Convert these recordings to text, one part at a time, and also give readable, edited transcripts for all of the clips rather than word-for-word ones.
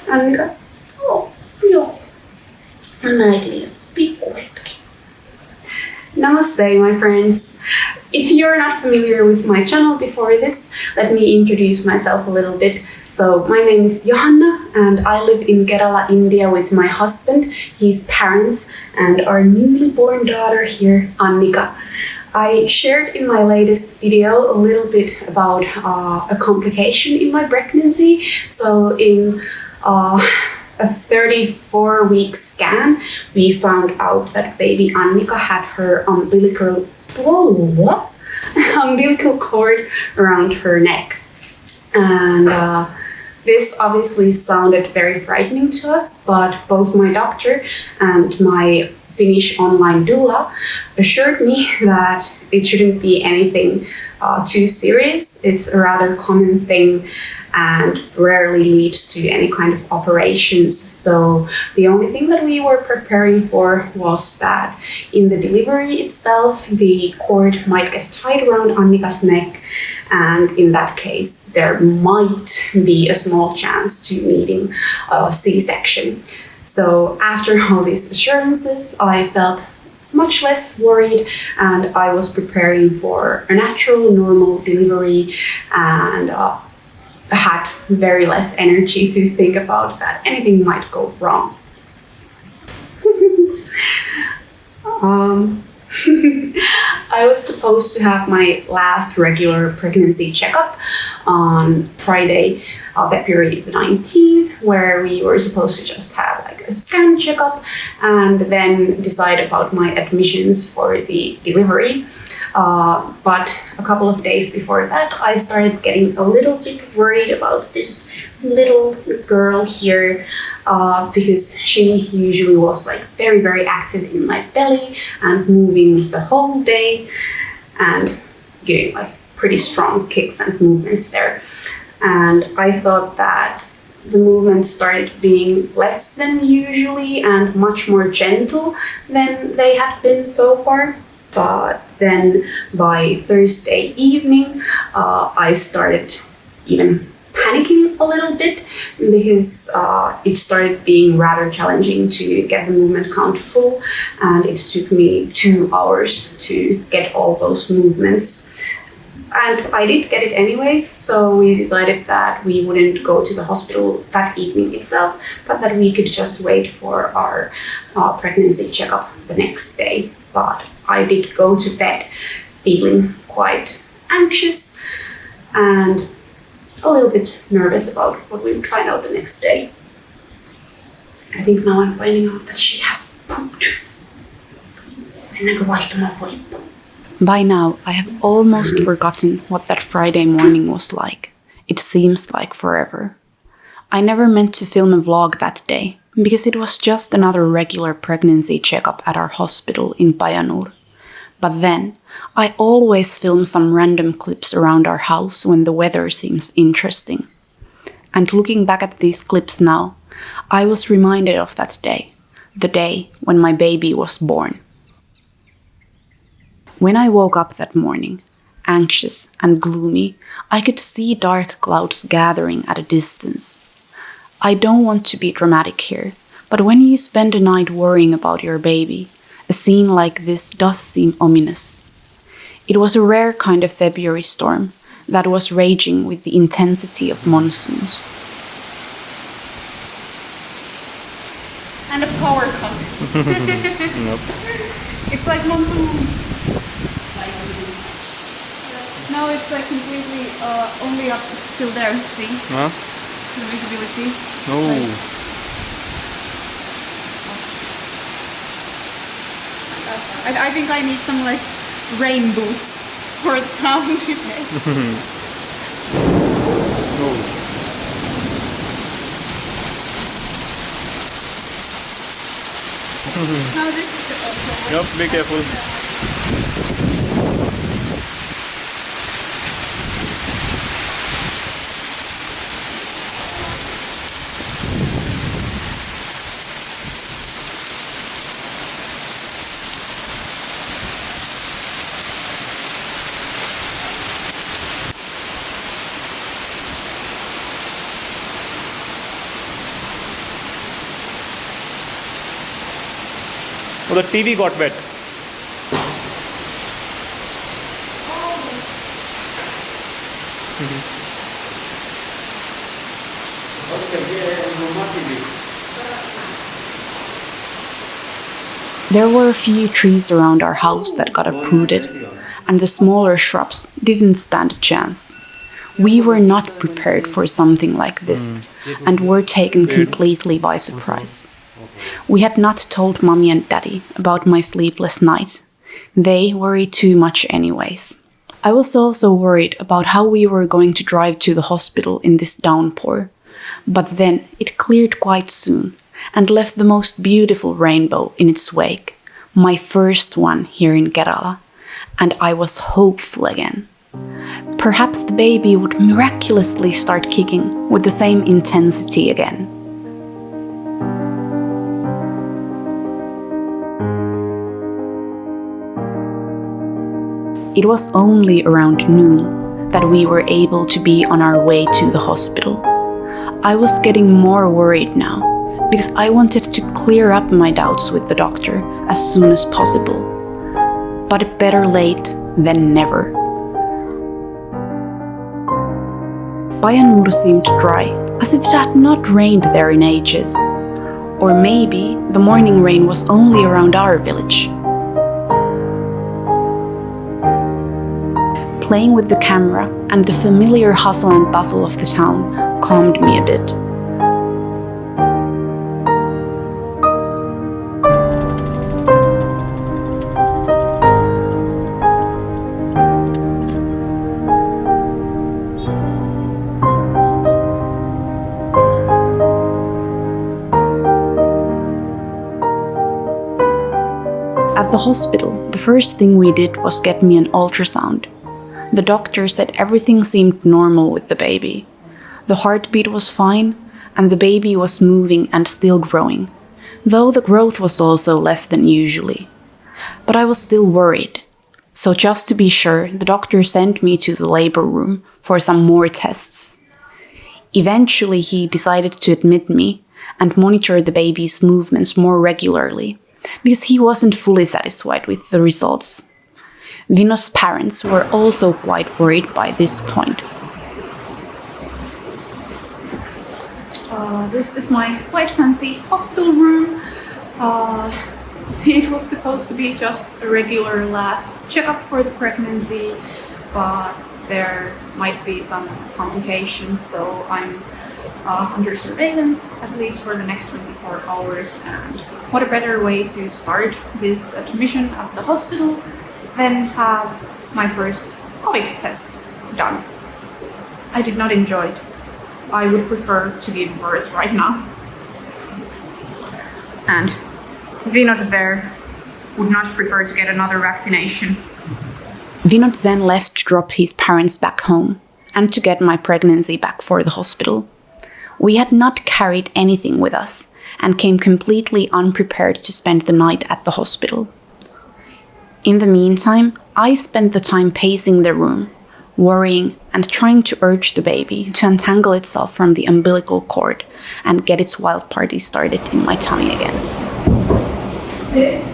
Annika, joo. Näin pikkuhetki. Namaste, my friends. If you're not familiar with my channel before this, let me introduce myself a little bit. So, my name is Johanna and I live in Kerala, India with my husband, his parents, and our newly born daughter here, Annika. I shared in my latest video a little bit about a complication in my pregnancy. So, in a 34-week scan, we found out that baby Annika had her umbilical cord around her neck. And this obviously sounded very frightening to us, but both my doctor and my Finnish online doula assured me that it shouldn't be anything too serious. It's a rather common thing and rarely leads to any kind of operations. So the only thing that we were preparing for was that in the delivery itself, the cord might get tied around Annika's neck, and in that case, there might be a small chance to needing a C-section. So after all these assurances, I felt much less worried and I was preparing for a natural, normal delivery and had very less energy to think about that anything might go wrong. I was supposed to have my last regular pregnancy checkup on Friday, February the 19th, where we were supposed to just have like a scan checkup and then decide about my admissions for the delivery. But a couple of days before that, I started getting a little bit worried about this little girl here because she usually was like very, very active in my belly and moving the whole day and giving like pretty strong kicks and movements there. And I thought that the movements started being less than usually and much more gentle than they had been so far. But then by Thursday evening, I started even panicking a little bit because it started being rather challenging to get the movement count full, and it took me 2 hours to get all those movements. And I did get it anyways, so we decided that we wouldn't go to the hospital that evening itself, but that we could just wait for our pregnancy checkup the next day. But I did go to bed feeling quite anxious and a little bit nervous about what we would find out the next day. I think now I'm finding out that she has pooped. By now, I have almost forgotten what that Friday morning was like. It seems like forever. I never meant to film a vlog that day, because it was just another regular pregnancy checkup at our hospital in Payyanur. But then, I always film some random clips around our house when the weather seems interesting. And looking back at these clips now, I was reminded of that day, the day when my baby was born. When I woke up that morning, anxious and gloomy, I could see dark clouds gathering at a distance. I don't want to be dramatic here, but when you spend a night worrying about your baby, a scene like this does seem ominous. It was a rare kind of February storm that was raging with the intensity of monsoons. And a power cut. Nope. It's like monsoon. Now it's like completely only up till there, see? Huh? The visibility. Oh. I think I need some like rain boots for the town today. Now this is also. Yep, be careful. Oh, the TV got wet. There were a few trees around our house that got uprooted, and the smaller shrubs didn't stand a chance. We were not prepared for something like this, and were taken completely by surprise. We had not told Mommy and Daddy about my sleepless night. They worried too much anyways. I was also worried about how we were going to drive to the hospital in this downpour. But then it cleared quite soon and left the most beautiful rainbow in its wake, my first one here in Kerala, and I was hopeful again. Perhaps the baby would miraculously start kicking with the same intensity again. It was only around noon that we were able to be on our way to the hospital. I was getting more worried now, because I wanted to clear up my doubts with the doctor as soon as possible. But better late than never. Payyanur seemed dry, as if it had not rained there in ages. Or maybe the morning rain was only around our village. Playing with the camera and the familiar hustle and bustle of the town calmed me a bit. At the hospital, the first thing we did was get me an ultrasound. The doctor said everything seemed normal with the baby. The heartbeat was fine, and the baby was moving and still growing, though the growth was also less than usually. But I was still worried. So just to be sure, the doctor sent me to the labor room for some more tests. Eventually, he decided to admit me and monitor the baby's movements more regularly, because he wasn't fully satisfied with the results. Vino's parents were also quite worried by this point. This is my quite fancy hospital room. It was supposed to be just a regular last checkup for the pregnancy, but there might be some complications, so I'm under surveillance at least for the next 24 hours. And what a better way to start this admission at the hospital than have my first COVID test done. I did not enjoy it. I would prefer to give birth right now. And Vinod there would not prefer to get another vaccination. Vinod then left to drop his parents back home and to get my pregnancy back for the hospital. We had not carried anything with us and came completely unprepared to spend the night at the hospital. In the meantime, I spent the time pacing the room, worrying and trying to urge the baby to untangle itself from the umbilical cord and get its wild party started in my tummy again. This?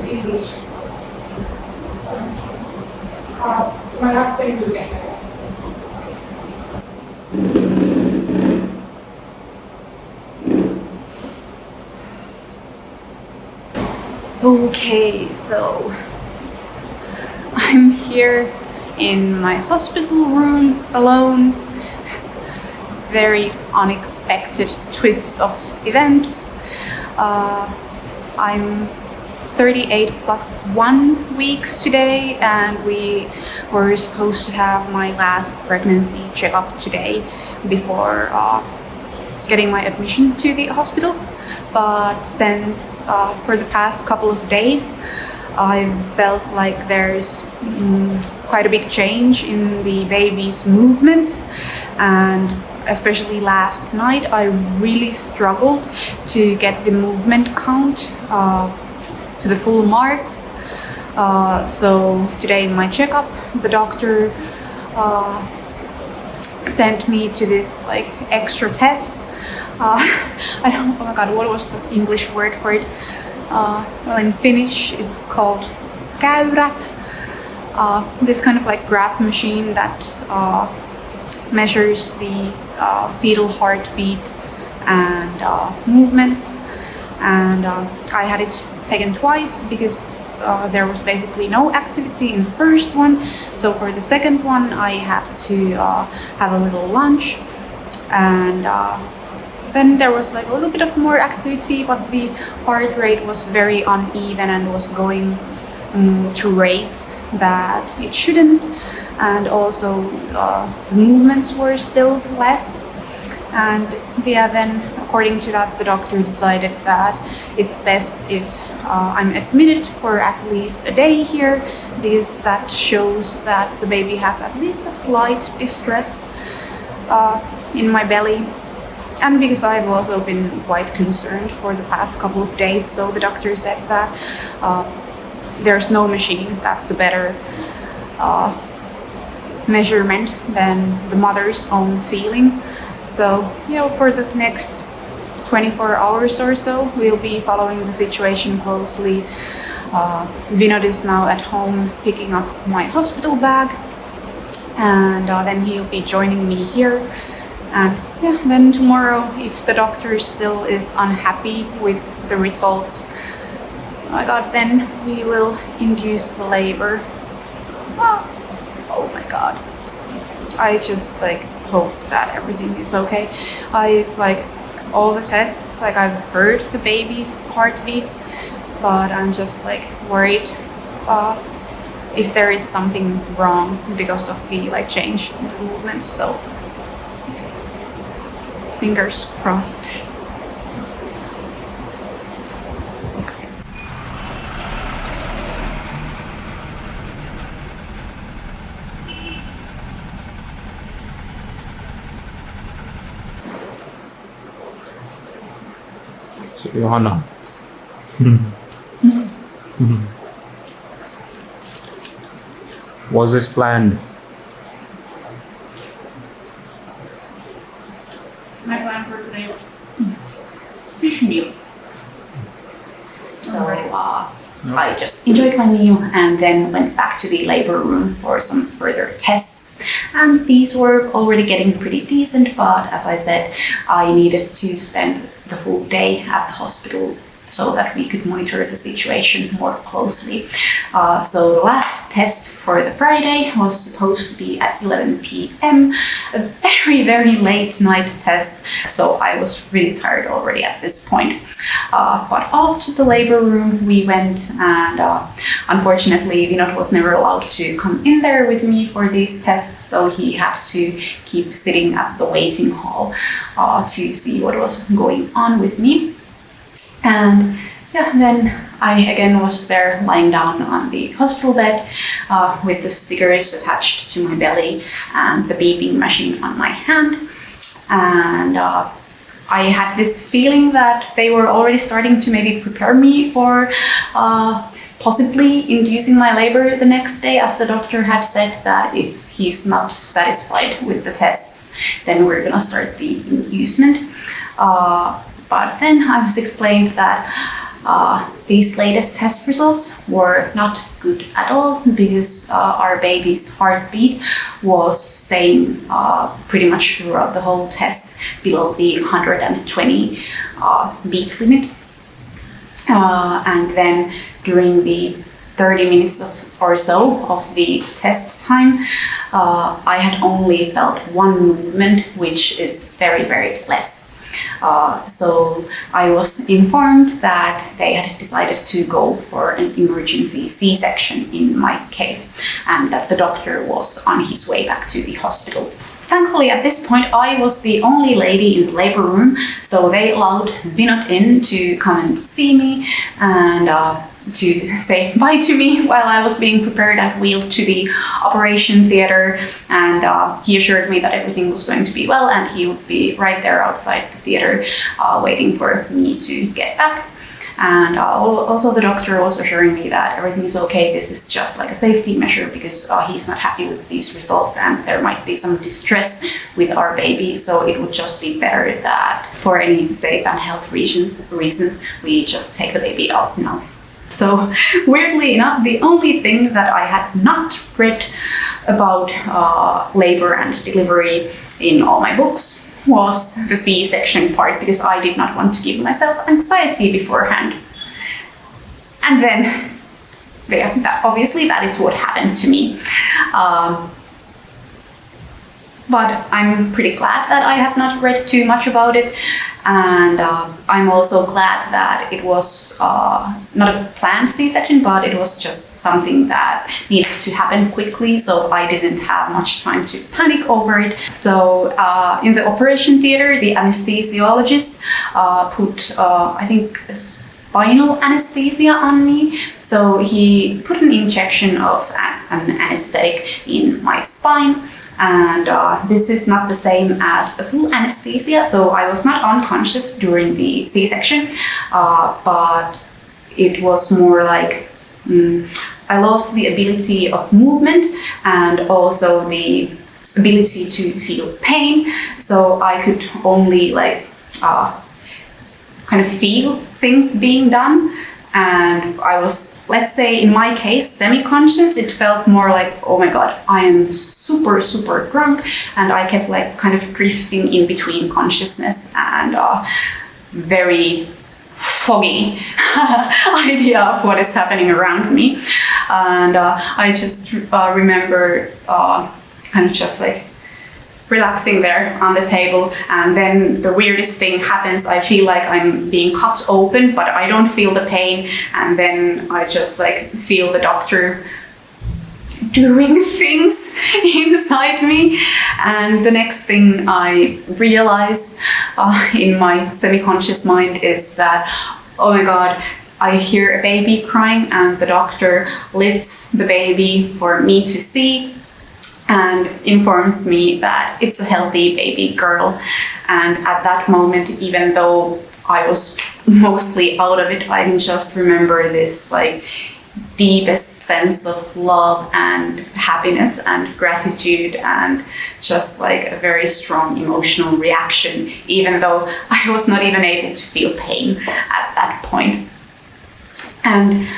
English. My husband will get that. Okay, so I'm here in my hospital room alone. Very unexpected twist of events. I'm 38 plus 1 weeks today, and we were supposed to have my last pregnancy checkup today before getting my admission to the hospital. But since for the past couple of days, I felt like there's quite a big change in the baby's movements, and especially last night I really struggled to get the movement count to the full marks. So today in my checkup, the doctor sent me to this like extra test. I don't. Oh my god, what was the English word for it? Well, in Finnish, it's called käyrät. This kind of like graph machine that measures the fetal heartbeat and movements. And I had it taken twice because there was basically no activity in the first one. So for the second one, I had to have a little lunch, and then there was like a little bit of more activity, but the heart rate was very uneven and was going to rates that it shouldn't, and also the movements were still less. And yeah, then according to that, the doctor decided that it's best if I'm admitted for at least a day here, because that shows that the baby has at least a slight distress in my belly. And because I've also been quite concerned for the past couple of days, so the doctor said that there's no machine that's a better measurement than the mother's own feeling. So, for the next 24 hours or so, we'll be following the situation closely. Vinod is now at home picking up my hospital bag, and then he'll be joining me here. And then tomorrow, if the doctor still is unhappy with the results, oh my god, then we will induce the labor. Oh my god. I just hope that everything is okay. I all the tests, I've heard the baby's heartbeat, but I'm just worried if there is something wrong because of the change in the movements. So fingers crossed. So Johanna. Was this planned? My plan for today was fish meal. So I just enjoyed my meal and then went back to the labor room for some further tests. And these were already getting pretty decent, but as I said, I needed to spend the full day at the hospital so that we could monitor the situation more closely. So the last test for the Friday was supposed to be at 11 p.m. A very, very late night test. So I was really tired already at this point. But off to the labor room we went, and unfortunately Vinod was never allowed to come in there with me for these tests, so he had to keep sitting at the waiting hall to see what was going on with me. And then I again was there lying down on the hospital bed with the stickers attached to my belly and the beeping machine on my hand. And I had this feeling that they were already starting to maybe prepare me for possibly inducing my labor the next day, as the doctor had said that if he's not satisfied with the tests, then we're gonna start the inducement. But then I was explained that these latest test results were not good at all, because our baby's heartbeat was staying pretty much throughout the whole test below the 120 beat limit. And then during the 30 minutes or so of the test time, I had only felt one movement, which is very, very less. So I was informed that they had decided to go for an emergency C-section in my case, and that the doctor was on his way back to the hospital. Thankfully, at this point, I was the only lady in the labor room, so they allowed Vinod in to come and see me and to say bye to me while I was being prepared and wheeled to the operation theater. And he assured me that everything was going to be well, and he would be right there outside the theater waiting for me to get back. And also the doctor was assuring me that everything is okay. This is just like a safety measure because he's not happy with these results and there might be some distress with our baby. So it would just be better that for any safe and health reasons we just take the baby out now. So weirdly enough, the only thing that I had not read about labor and delivery in all my books was the C-section part, because I did not want to give myself anxiety beforehand. And then, obviously that is what happened to me. But I'm pretty glad that I have not read too much about it. And I'm also glad that it was not a planned C-section, but it was just something that needed to happen quickly. So I didn't have much time to panic over it. So in the operation theater, the anesthesiologist put, I think, a spinal anesthesia on me. So he put an injection of an anesthetic in my spine. And this is not the same as a full anesthesia, so I was not unconscious during the C-section, but it was more like I lost the ability of movement and also the ability to feel pain, so I could only like kind of feel things being done. And I was, let's say in my case, semi-conscious. It felt more like, oh my God, I am super, super drunk. And I kept like kind of drifting in between consciousness and very foggy idea of what is happening around me. And I just remember kind of just like relaxing there on the table, and then the weirdest thing happens. I feel like I'm being cut open, but I don't feel the pain, and then I just like feel the doctor doing things inside me. And the next thing I realize in my semi-conscious mind is that, oh my God, I hear a baby crying, and the doctor lifts the baby for me to see and informs me that it's a healthy baby girl. And at that moment, even though I was mostly out of it, I can just remember this like deepest sense of love and happiness and gratitude, and just like a very strong emotional reaction, even though I was not even able to feel pain at that point. And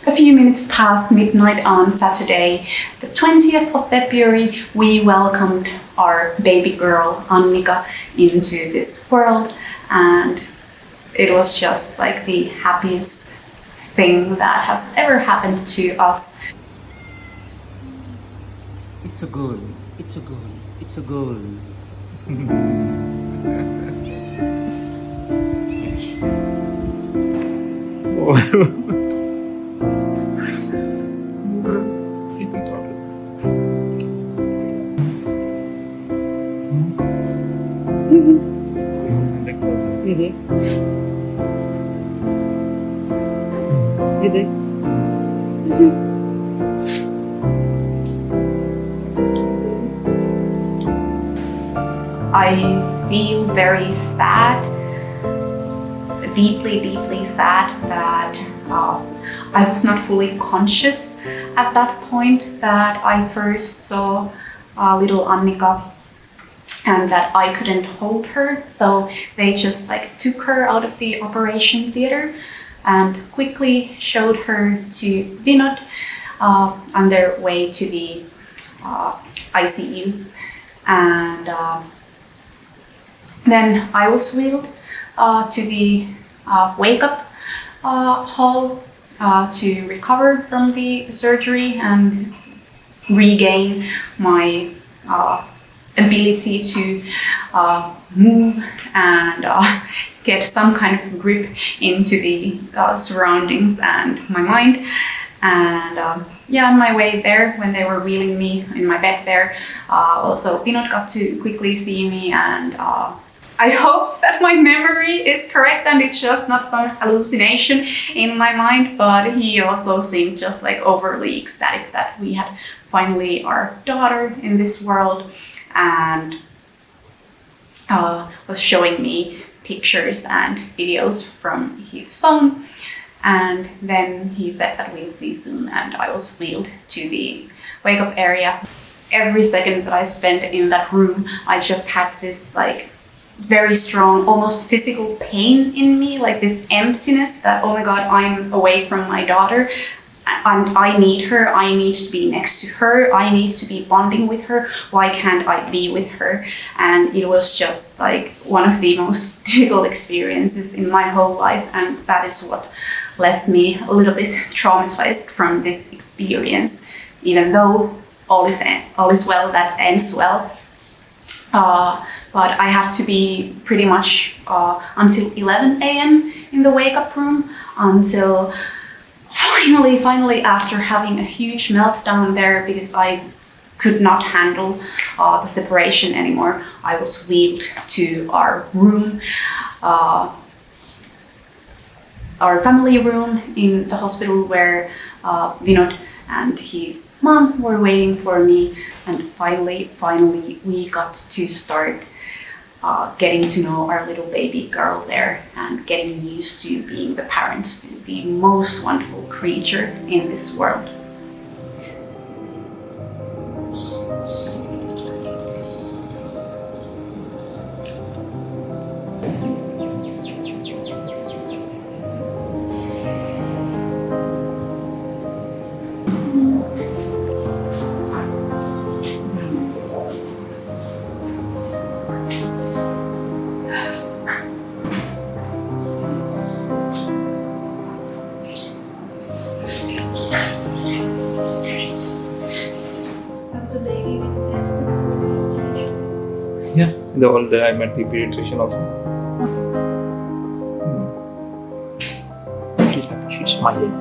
a few minutes past midnight on Saturday, the 20th of February, we welcomed our baby girl, Annika, into this world. And it was just like the happiest thing that has ever happened to us. It's a girl. It's a girl. It's a girl. I feel very sad, deeply, deeply sad that I was not fully conscious at that point that I first saw little Annika, and that I couldn't hold her. So they just like took her out of the operation theater and quickly showed her to Vinod on their way to the ICU. And then I was wheeled to the wake-up hall to recover from the surgery and regain my ability to move and get some kind of grip into the surroundings and my mind. And on my way there, when they were wheeling me in my bed there, also Vinod got to quickly see me, and I hope that my memory is correct and it's just not some hallucination in my mind, but he also seemed just like overly ecstatic that we had finally our daughter in this world, and was showing me pictures and videos from his phone. And then he said that we'll see soon, and I was wheeled to the wake-up area. Every second that I spent in that room, I just had this like very strong, almost physical pain in me, like this emptiness that, oh my God, I'm away from my daughter and I need her, I need to be next to her, I need to be bonding with her, why can't I be with her? And it was just like one of the most difficult experiences in my whole life, and that is what left me a little bit traumatized from this experience, even though all is well that ends well. But I had to be pretty much until 11 a.m. in the wake-up room until finally after having a huge meltdown there because I could not handle the separation anymore, I was wheeled to our room, our family room in the hospital where Vinod and his mom were waiting for me, and finally we got to start getting to know our little baby girl there and getting used to being the parents to the most wonderful creature in this world. Yeah, all the I met the pediatrician also. She's happy, she's smiling.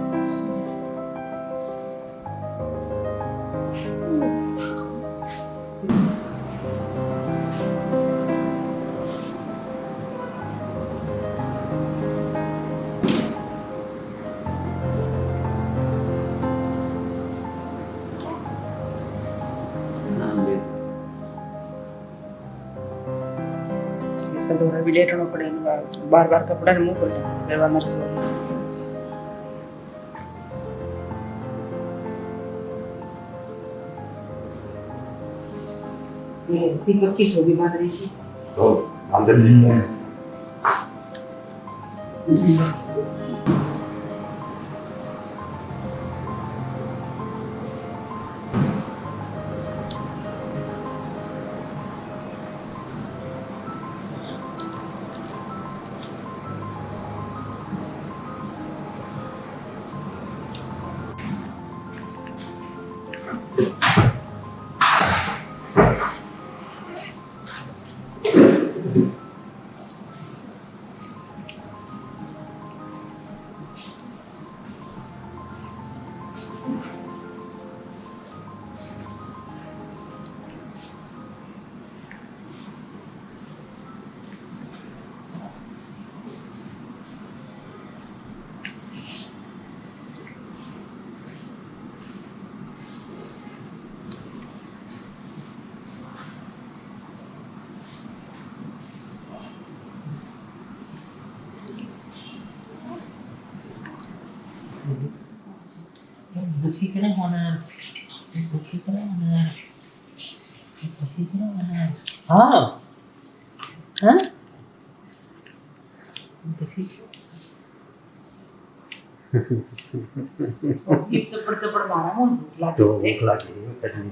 इसका दोहरा भी late होना पड़ेगा, बार बार कपड़ा remove कर लेना फिर अंदर से ये चेकअप की सोभी बात रही थी तो अंदर से दुखी करे होना हाँ हाँ दुखी चपड़ मारा वो भूख लगी चटनी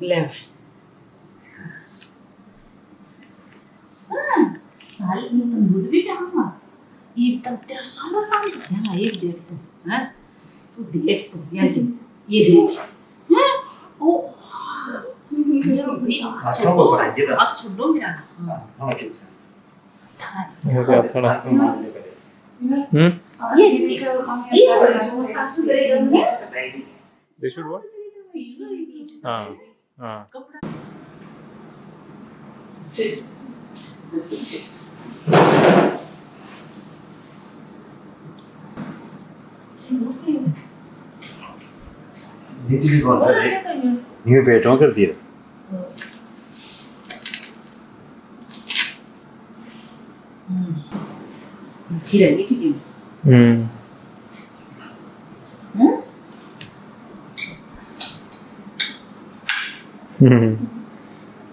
ले साल में तुम दूध भी पियाऊंगा ये तब तेरा साला काम यहाँ एक देख तुम हैं तू देख तुम ये देख हैं ओ आज छोड़ो मेरा हाँ कैसा यहाँ से आता ना ये साफ सुथरे रहेंगे They should what? बिजली कौन है ये पेटों कर दिया खिलाएंगे ठीक है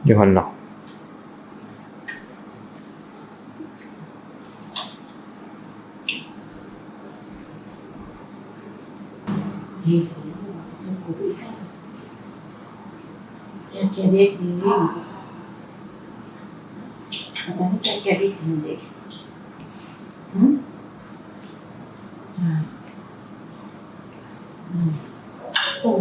Johanna. ये सबको देखा क्या क्या देख रही है पता नहीं क्या क्या देख रही है देख ओ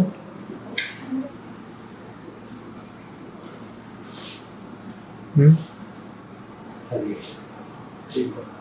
ठीक है